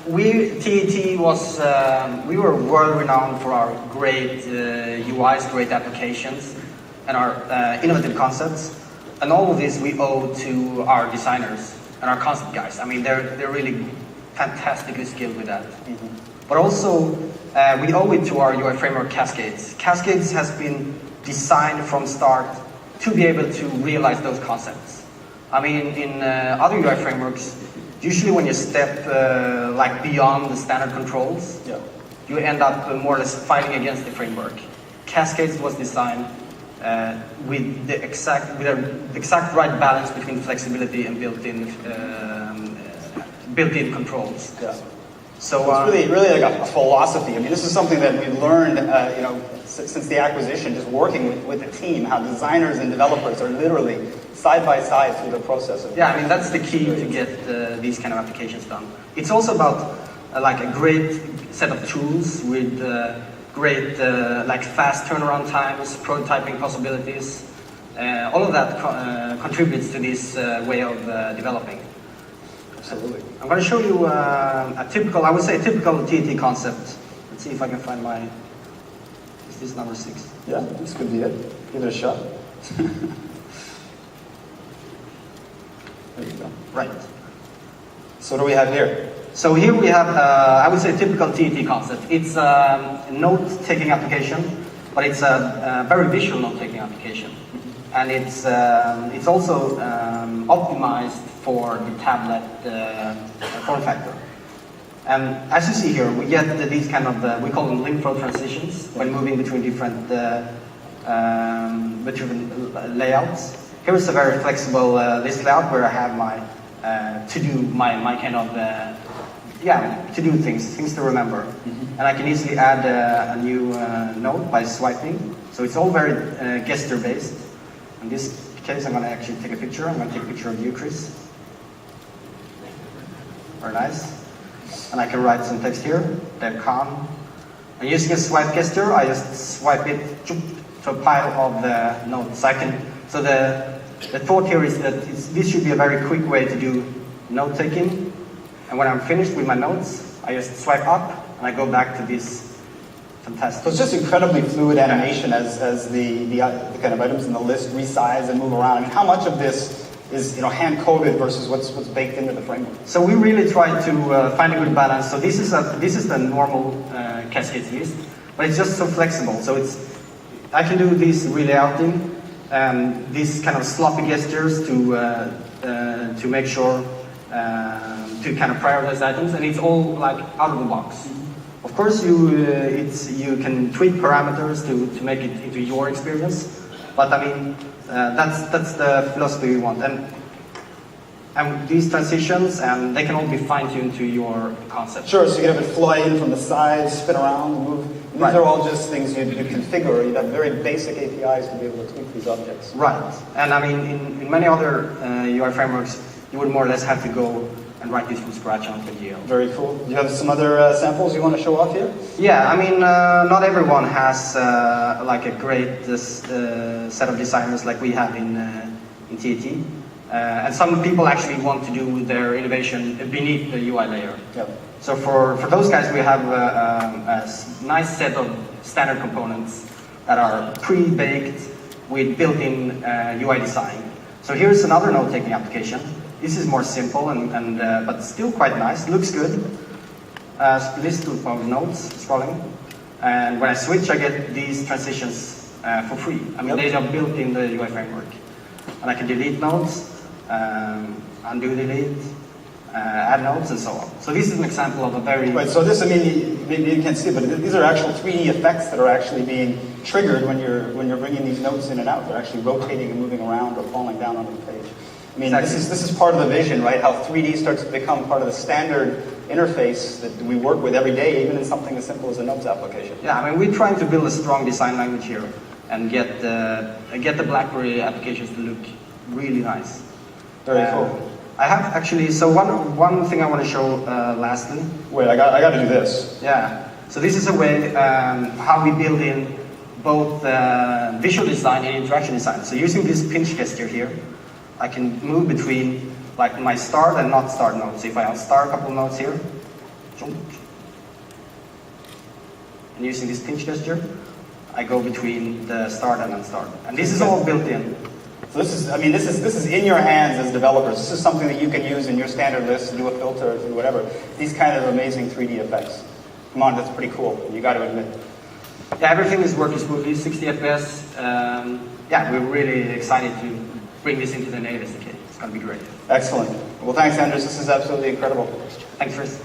TET was, we were world renowned for our great UIs, great applications, and our innovative concepts. And all of this we owe to our designers and our concept guys. I mean, they're really fantastically skilled with that. But also, we owe it to our UI framework, Cascades. Cascades has been designed from start to be able to realize those concepts. I mean, in other UI frameworks, usually when you step like beyond the standard controls, you end up more or less fighting against the framework. Cascades was designed with the exact right balance between flexibility and built-in controls. Yeah. So it's really like a philosophy. I mean, this is something that we've learned, since the acquisition, just working with the team, how designers and developers are literally side by side through the process. Yeah, I mean, that's the key to get these kind of applications done. It's also about like a great set of tools with great like fast turnaround times, prototyping possibilities. All of that contributes to this way of developing. Absolutely. I'm going to show you a typical, I would say a typical TET concept. Let's see if I can find my, is this number 6? Yeah, this could be it. Give it a shot. There you go. Right. So what do we have here? So here we have, I would say, a typical TET concept. It's a note-taking application, but it's a very visual note-taking application. And it's also optimized for the tablet form factor. And as you see here, we get these kind of, we call them link flow transitions when moving between different layouts. Here is a very flexible list layout where I have my my kind of, to-do things to remember. And I can easily add a new node by swiping. So it's all very gesture-based. In this case, I'm going to actually take a picture. I'm going to take a picture of you, Chris. Very nice. And I can write some text here. They're calm. And using a swipe gesture, I just swipe it to a pile of the nodes. So the thought here is that this should be a very quick way to do note taking. And when I'm finished with my notes, I just swipe up and I go back to this. Fantastic. So it's just incredibly fluid animation as the kind of items in the list resize and move around. I mean, how much of this is hand-coded versus what's baked into the framework? So we really try to find a good balance. So this is the normal Cascades list, but it's just so flexible. So I can do this relayouting, these kind of sloppy gestures to make sure to kind of prioritize items, and it's all like out of the box. Of course, you can tweak parameters to make it into your experience, but I mean that's the philosophy we want. And these transitions, they can all be fine-tuned to your concept. Sure. So you can have it fly in from the sides, spin around, move. These are all just things you configure. You have very basic APIs to be able to tweak these objects. Right. And I mean, in many other UI frameworks, you would more or less have to go and write these from scratch on OpenGL. Very cool. Do you have some other samples you want to show off here? Yeah, I mean, not everyone has like a great set of designers like we have in TET. And some people actually want to do their innovation beneath the UI layer. Yep. So for those guys, we have a nice set of standard components that are pre-baked with built-in UI design. So here's another note-taking application. This is more simple but still quite nice. Looks good. List of nodes scrolling, and when I switch, I get these transitions for free. I mean, they are built in the UI framework, and I can delete nodes, undo delete, add nodes, and so on. So this is an example of a very right. So this, I mean, maybe you can't see it, but these are actual 3D effects that are actually being triggered when you're bringing these nodes in and out. They're actually rotating and moving around or falling down onto the page. I mean, exactly. This is part of the vision, right? How 3D starts to become part of the standard interface that we work with every day, even in something as simple as a notes application. Yeah, I mean, we're trying to build a strong design language here and get the BlackBerry applications to look really nice. Very cool. I have actually, so one thing I want to show lastly. Wait, I got to do this. Yeah. So this is a way how we build in both visual design and interaction design. So using this pinch gesture here, I can move between like my start and not start nodes. If I start a couple of nodes here, And using this pinch gesture, I go between the start and unstart. And this is all built in. So this is, I mean, this is in your hands as developers. This is something that you can use in your standard list to do a filter, to do whatever. These kind of amazing 3D effects. Come on, that's pretty cool. You got to admit. Yeah, everything is working smoothly, 60 FPS. Yeah, we're really excited to bring this into the native SDK. It's going to be great. Excellent. Well, thanks, Anders. This is absolutely incredible. Thanks, Chris.